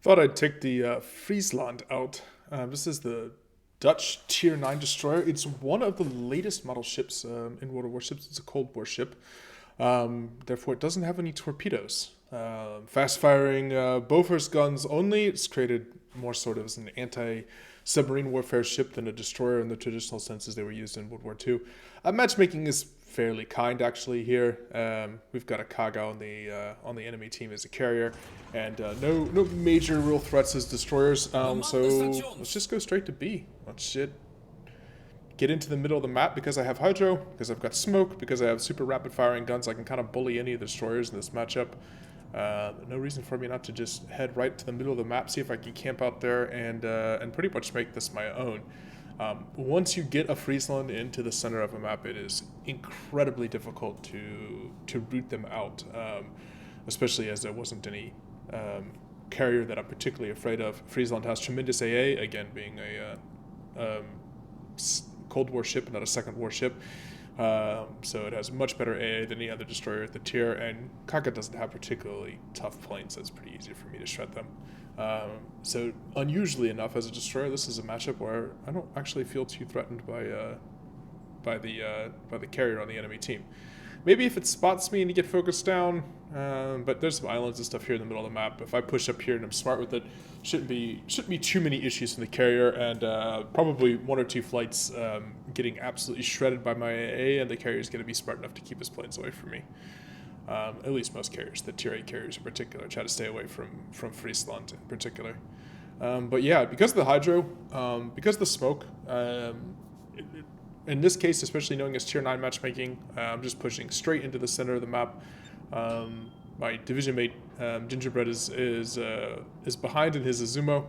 Thought I'd take the Friesland out. This is the Dutch Tier 9 destroyer. It's one of the latest model ships in World of Warships. It's a Cold War ship. Therefore, it doesn't have any torpedoes. Fast-firing Bofors guns only. It's created more sort of as an anti-submarine warfare ship than a destroyer in the traditional senses they were used in World War II. Matchmaking is fairly kind actually here. We've got a Kaga on the enemy team as a carrier, and no major real threats as destroyers. So let's just go straight to B. Let's get into the middle of the map because I have hydro, because I've got smoke, because I have super rapid firing guns. I can kind of bully any of the destroyers in this matchup. No reason for me not to just head right to the middle of the map, see if I can camp out there and pretty much make this my own. Once you get a Friesland into the center of a map, it is incredibly difficult to root them out, especially as there wasn't any carrier that I'm particularly afraid of. Friesland has tremendous AA, again being a Cold War ship, not a Second War ship. So it has much better AA than any other destroyer at the tier, and Kaga doesn't have particularly tough planes, so it's pretty easy for me to shred them. So unusually enough, as a destroyer, this is a matchup where I don't actually feel too threatened by the carrier on the enemy team. Maybe if it spots me and you get focused down, but there's some islands and stuff here in the middle of the map. If I push up here and I'm smart with it, shouldn't be too many issues from the carrier, and probably one or two flights getting absolutely shredded by my AA, and the carrier is going to be smart enough to keep his planes away from me. At least most carriers, the tier 8 carriers in particular, try to stay away from Friesland in particular. But yeah, because of the hydro, because of the smoke, in this case, especially knowing it's tier 9 matchmaking, I'm just pushing straight into the center of the map. My division mate, Gingerbread, is behind in his Azumo.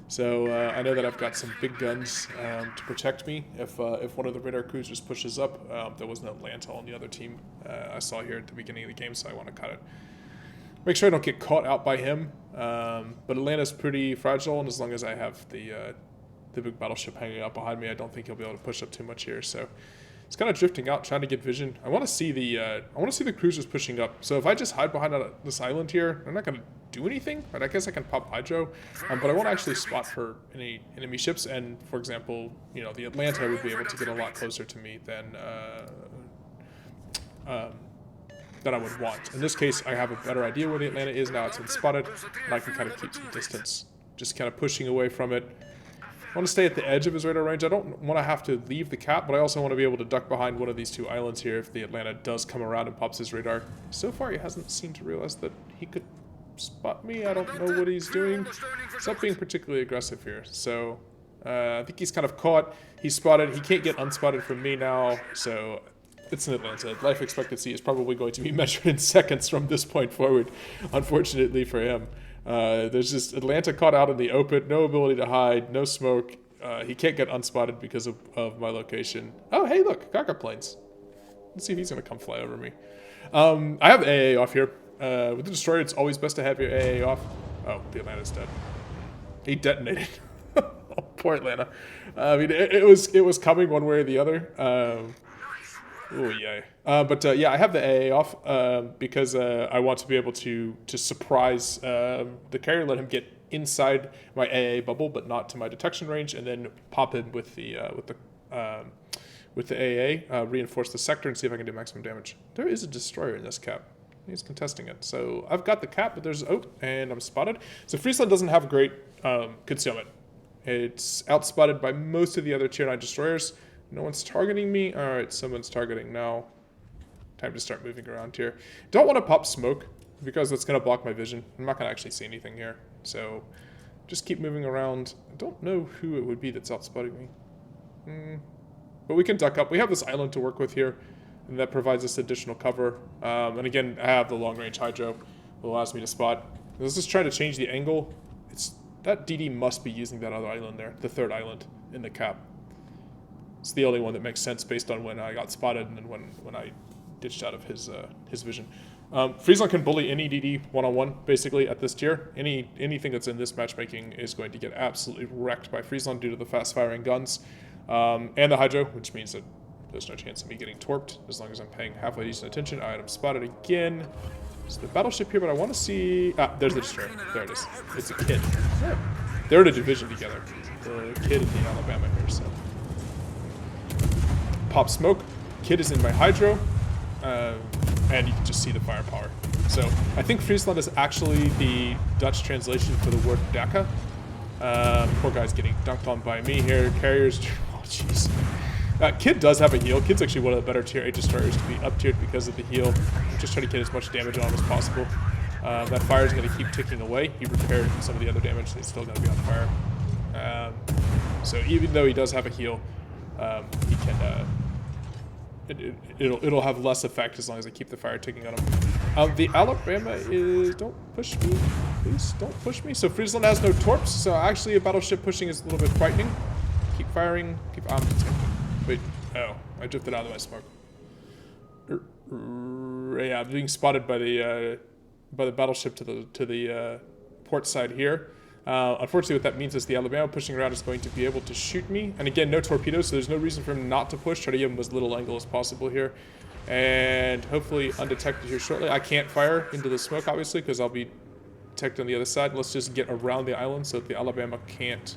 So I know that I've got some big guns to protect me if one of the radar cruisers pushes up. There was no Atlanta on the other team I saw here at the beginning of the game, so I want to kind of make sure I don't get caught out by him. But Atlanta's pretty fragile, and as long as I have the big battleship hanging out behind me, I don't think he'll be able to push up too much here. So it's kind of drifting out, trying to get vision. I want to see the cruisers pushing up. So if I just hide behind this island here, I'm not going to do anything. Right? I guess I can pop hydro, but I won't actually spot for any enemy ships. And for example, the Atlanta would be able to get a lot closer to me than I would want. In this case, I have a better idea where the Atlanta is now. It's been spotted, and I can kind of keep some distance, just kind of pushing away from it. I want to stay at the edge of his radar range. I don't want to have to leave the cap, but I also want to be able to duck behind one of these two islands here if the Atlanta does come around and pops his radar. So far, he hasn't seemed to realize that he could spot me. I don't know what he's doing. He's not being particularly aggressive here. So I think he's kind of caught. He's spotted. He can't get unspotted from me now, so it's an Atlanta. Life expectancy is probably going to be measured in seconds from this point forward, unfortunately for him. There's just Atlanta caught out in the open, no ability to hide, no smoke. He can't get unspotted because of my location. Oh, hey, look, Kaga planes. Let's see if he's going to come fly over me. I have AA off here. With the destroyer, it's always best to have your AA off. Oh, the Atlanta's dead. He detonated. Oh, poor Atlanta. I mean, it was coming one way or the other. Oh, yay. But yeah, I have the AA off because I want to be able to surprise the carrier, let him get inside my AA bubble, but not to my detection range, and then pop in with the AA, reinforce the sector, and see if I can do maximum damage. There is a destroyer in this cap. He's contesting it. So I've got the cap, but there's and I'm spotted. So Friesland doesn't have great concealment. It's outspotted by most of the other tier 9 destroyers. No one's targeting me. All right, someone's targeting now. Time to start moving around here. Don't want to pop smoke because that's going to block my vision. I'm not going to actually see anything here. So just keep moving around. I don't know who it would be that's outspotting me. But we can duck up. We have this island to work with here, and that provides us additional cover. And again, I have the long-range hydro that allows me to spot. Let's just try to change the angle. That DD must be using that other island there, the third island in the cap. It's the only one that makes sense based on when I got spotted and then when I ditched out of his vision. Friesland can bully any DD one-on-one, basically, at this tier. Anything that's in this matchmaking is going to get absolutely wrecked by Friesland due to the fast-firing guns and the hydro, which means that there's no chance of me getting torped as long as I'm paying halfway decent attention. All right, I'm spotted again. There's the battleship here, but I want to see... Ah, there's the destroyer. There it is. It's a kid. Yeah. They're in a division together. The kid and the Alabama here, so... Pop smoke. Kid is in my hydro. And you can just see the firepower. So, I think Friesland is actually the Dutch translation for the word Daka. Poor guy's getting dunked on by me here. Carriers... Oh, jeez. Kid does have a heal. Kid's actually one of the better tier 8 destroyers to be up tiered because of the heal. I'm just trying to get as much damage on him as possible. That fire is going to keep ticking away. He repaired some of the other damage, so he's still going to be on fire. So even though he does have a heal, he can... It'll have less effect as long as I keep the fire ticking on him. The Alabama is... Don't push me. Please don't push me. So Friesland has no torps, so actually a battleship pushing is a little bit frightening. Keep firing. Keep... Wait, oh, I drifted out of my smoke. Yeah, I'm being spotted by the battleship to the port side here. Unfortunately, what that means is the Alabama pushing around is going to be able to shoot me. And again, no torpedoes, so there's no reason for him not to push. Try to give him as little angle as possible here. And hopefully undetected here shortly. I can't fire into the smoke, obviously, because I'll be detected on the other side. Let's just get around the island so that the Alabama can't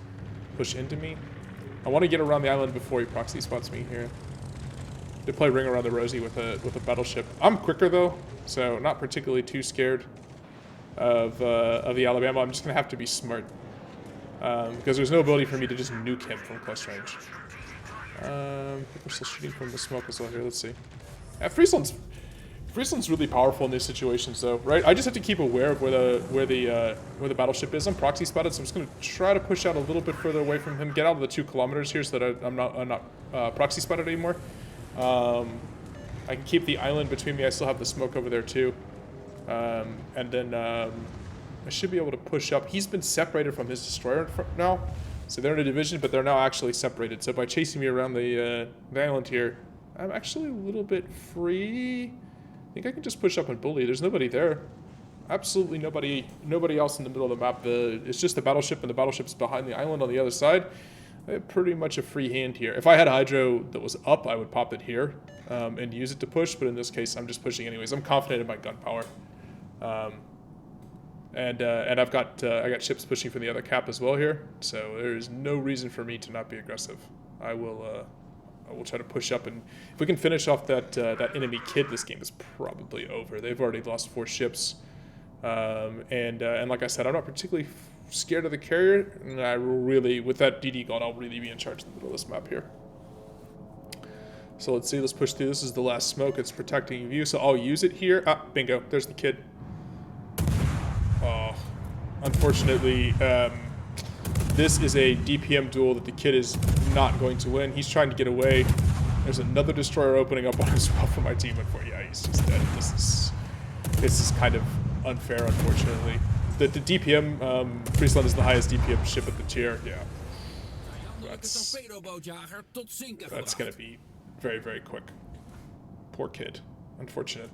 push into me. I want to get around the island before he proxy spots me here. They play Ring Around the Rosie with a battleship. I'm quicker though, so not particularly too scared of the Alabama. I'm just gonna have to be smart because there's no ability for me to just nuke him from close range. We're still shooting from the smoke as well here. Let's see. Yeah, Friesland's really powerful in these situations, though, right? I just have to keep aware of where the battleship is. I'm proxy spotted, so I'm just gonna try to push out a little bit further away from him, get out of the 2 kilometers here, so that I'm not proxy spotted anymore. I can keep the island between me. I still have the smoke over there too, and then I should be able to push up. He's been separated from his destroyer now, so they're in a division, but they're now actually separated. So by chasing me around the island here, I'm actually a little bit free. I think I can just push up and bully. There's nobody there. Absolutely nobody else in the middle of the map. It's just the battleship, and the battleship's behind the island on the other side. I have pretty much a free hand here. If I had hydro that was up, I would pop it here and use it to push, but in this case, I'm just pushing anyways. I'm confident in my gun power. And I got ships pushing from the other cap as well here, so there is no reason for me to not be aggressive. I will try to push up, and if we can finish off that enemy kid, this game is probably over. They've already lost 4 ships, and like I said, I'm not particularly scared of the carrier, and I will really, with that DD gun, I'll really be in charge in the middle of this map here. So let's see, let's push through. This is the last smoke. It's protecting view, so I'll use it here. Ah, bingo, there's the kid. Oh, unfortunately, this is a DPM duel that the kid is not going to win. He's trying to get away. There's another destroyer opening up on him as well for my team. Yeah, he's just dead. This is kind of unfair, unfortunately. The DPM, Friesland is the highest DPM ship at the tier. Yeah, that's going to be very, very quick. Poor kid. Unfortunate.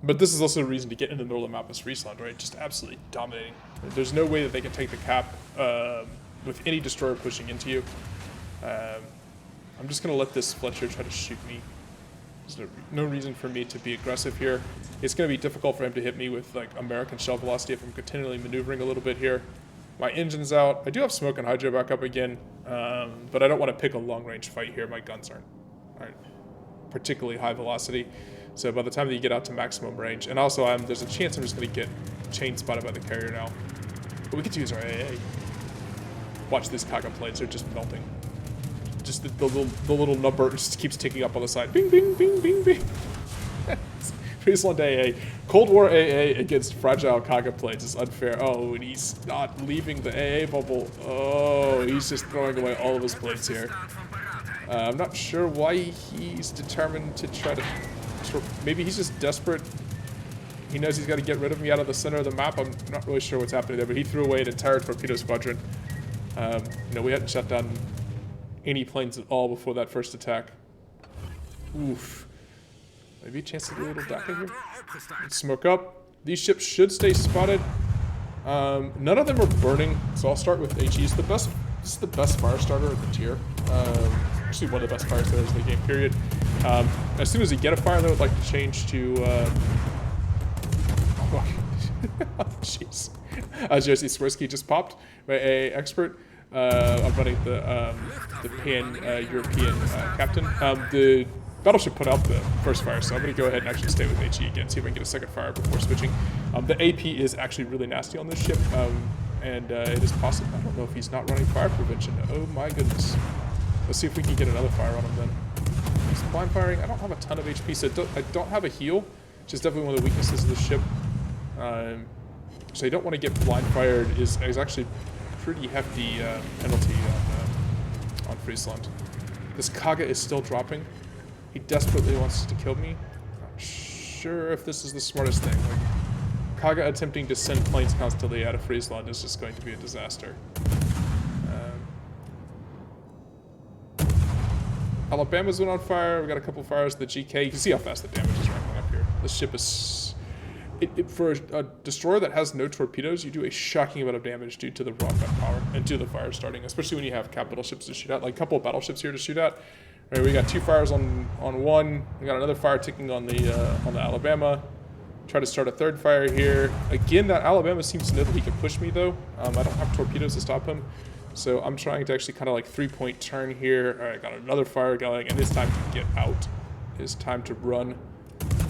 But this is also a reason to get in the middle of the map as Friesland, right? Just absolutely dominating. There's no way that they can take the cap with any destroyer pushing into you. I'm just going to let this Fletcher try to shoot me. There's no reason for me to be aggressive here. It's going to be difficult for him to hit me with like American shell velocity if I'm continually maneuvering a little bit here. My engine's out. I do have smoke and hydro back up again, but I don't want to pick a long-range fight here. My guns aren't particularly high velocity. So by the time that you get out to maximum range, and also there's a chance I'm just going to get chain spotted by the carrier now. But we could use our AA. Watch these cargo plates, they're just melting. Just the little number just keeps ticking up on the side. Bing, bing, bing, bing, bing. Friesland AA. Cold War AA against fragile cargo plates is unfair. Oh, and he's not leaving the AA bubble. Oh, he's just throwing away all of his plates here. I'm not sure why he's determined to try to... Maybe he's just desperate. He knows he's got to get rid of me out of the center of the map. I'm not really sure what's happening there, but he threw away an entire torpedo squadron. We hadn't shut down any planes at all before that first attack. Oof. Maybe a chance to do a little DACA here. Let's smoke up. These ships should stay spotted. None of them are burning, so I'll start with HE. This is the best fire starter at the tier. Actually, one of the best fire starters in the game, period. As soon as you get a fire, I would like to change to Jeez. Jersey Swirsky just popped by a expert. I'm running the Pan-European captain. The battleship put out the first fire, so I'm going to go ahead and actually stay with HE again, see if I can get a second fire before switching. The AP is actually really nasty on this ship, and it is possible. I don't know if he's not running fire prevention. Oh my goodness. Let's see if we can get another fire on him then. He's blind firing. I don't have a ton of HP, so I don't have a heal, which is definitely one of the weaknesses of the ship. So you don't want to get blind fired is actually pretty hefty penalty on Friesland. This Kaga is still dropping. He desperately wants to kill me. Not sure if this is the smartest thing. Like, Kaga attempting to send planes constantly out of Friesland is just going to be a disaster. Alabama's been on fire. We got a couple fires. The GK. You can see how fast the damage is ramping up here. This ship is... for a destroyer that has no torpedoes, you do a shocking amount of damage due to the raw gunpowder and to the fire starting, especially when you have capital ships to shoot at. Like a couple of battleships here to shoot at. All right, we got 2 fires on one. We got another fire ticking on the Alabama. Try to start a 3rd fire here. Again, that Alabama seems to know that he can push me though. I don't have torpedoes to stop him. So I'm trying to actually kind of like 3-point turn here. All right, got another fire going, and it's time to get out. It's time to run.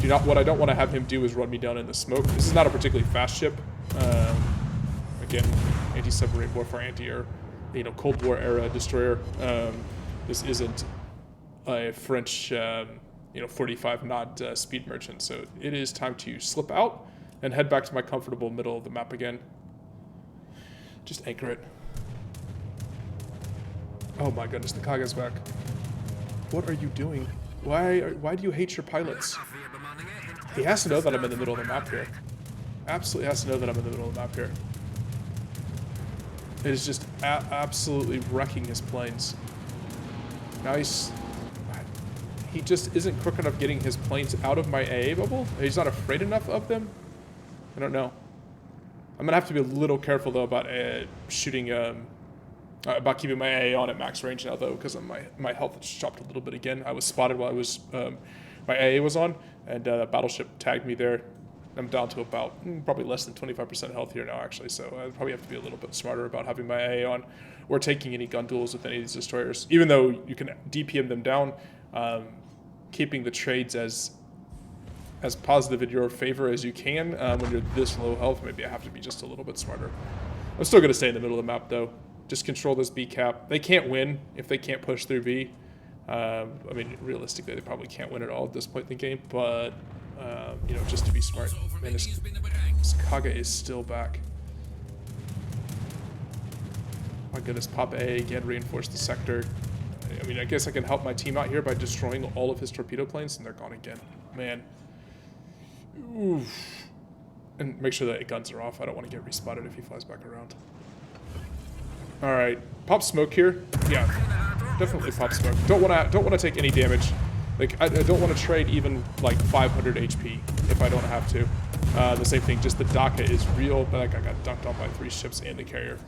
What I don't want to have him do is run me down in the smoke. This is not a particularly fast ship. Again, anti-submarine warfare, anti-air, Cold War era destroyer. This isn't a French, 45 knot speed merchant. So it is time to slip out and head back to my comfortable middle of the map again. Just anchor it. Oh my goodness, the Kaga's back. What are you doing? Why do you hate your pilots? He has to know that I'm in the middle of the map here. Absolutely has to know that I'm in the middle of the map here. It is just absolutely wrecking his planes. Now he just isn't quick enough getting his planes out of my AA bubble. He's not afraid enough of them. I don't know. I'm gonna have to be a little careful though about shooting. About keeping my AA on at max range now though, because my health has dropped a little bit again. I was spotted while I was my AA was on, and battleship tagged me there. I'm down to about probably less than 25% health here now actually, so I probably have to be a little bit smarter about having my AA on or taking any gun duels with any of these destroyers. Even though you can DPM them down, keeping the trades as positive in your favor as you can when you're this low health. Maybe I have to be just a little bit smarter. I'm still gonna stay in the middle of the map though. Just control this B cap. They can't win if they can't push through V. I mean, realistically, they probably can't win at all at this point in the game, but, just to be smart. Man, this Kaga is still back. My goodness, pop A again, reinforce the sector. I mean, I guess I can help my team out here by destroying all of his torpedo planes, and they're gone again. Man. Oof. And make sure that guns are off. I don't want to get respotted if he flies back around. Alright, pop smoke here. Yeah, definitely pop smoke. Don't wanna take any damage. Like I don't want to trade even like 500 HP if I don't have to. The same thing, just the Daka is real, but like I got dunked on by 3 ships and the carrier.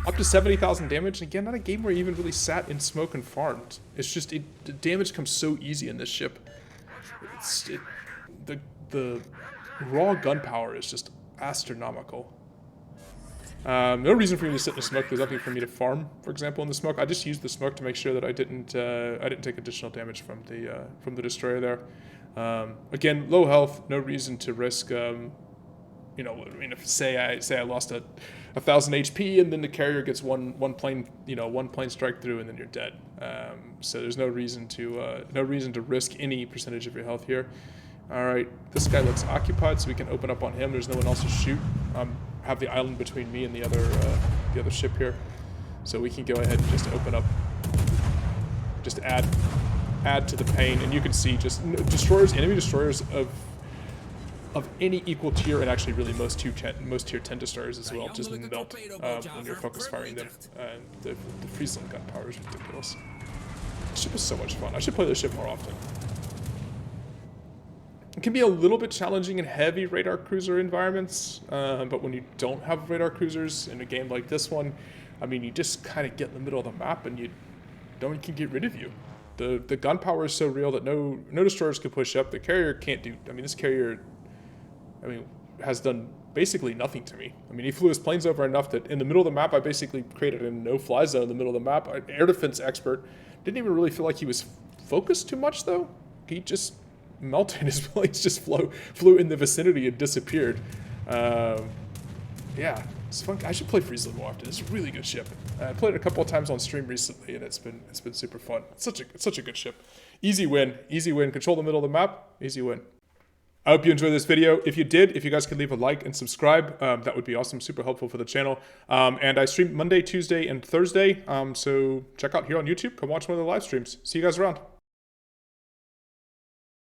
Up to 70,000 damage. Again, not a game where you even really sat in smoke and farmed. It's just the damage comes so easy in this ship. The raw gunpowder is just astronomical. No reason for me to sit in the smoke. There's nothing for me to farm, for example, in the smoke. I just used the smoke to make sure that I didn't take additional damage from the destroyer there. Again, low health, no reason to risk. If say I lost 1,000 HP and then the carrier gets one plane strike through and then you're dead. So there's no reason to risk any percentage of your health here. All right, this guy looks occupied, so we can open up on him. There's no one else to shoot. Have the island between me and the other ship here, so we can go ahead and just open up, just add to the pain, and you can see just enemy destroyers of any equal tier, and actually really most tier 10 destroyers as well, just melt when you're focus firing them. The Friesland gunpowder is ridiculous. This ship is so much fun. I should play this ship more often. It can be a little bit challenging in heavy radar cruiser environments, but when you don't have radar cruisers in a game like this one, I mean, you just kind of get in the middle of the map and no one can get rid of you. The gunpowder is so real that no destroyers can push up. The carrier can't do. I mean, this carrier I mean, has done basically nothing to me. I mean, he flew his planes over enough that in the middle of the map, I basically created a no-fly zone in the middle of the map. An air defense expert. Didn't even really feel like he was focused too much, though. He just melted. His planes just flew in the vicinity and disappeared. Yeah, it's fun. I should play Friesland more often. It's a really good ship. I played it a couple of times on stream recently, and it's been super fun. It's such a good ship. Easy win. Control the middle of the map. Easy win. I hope you enjoyed this video. If you did, if you guys could leave a like and subscribe, that would be awesome. Super helpful for the channel. And I stream Monday, Tuesday, and Thursday. So check out here on YouTube. Come watch one of the live streams. See you guys around.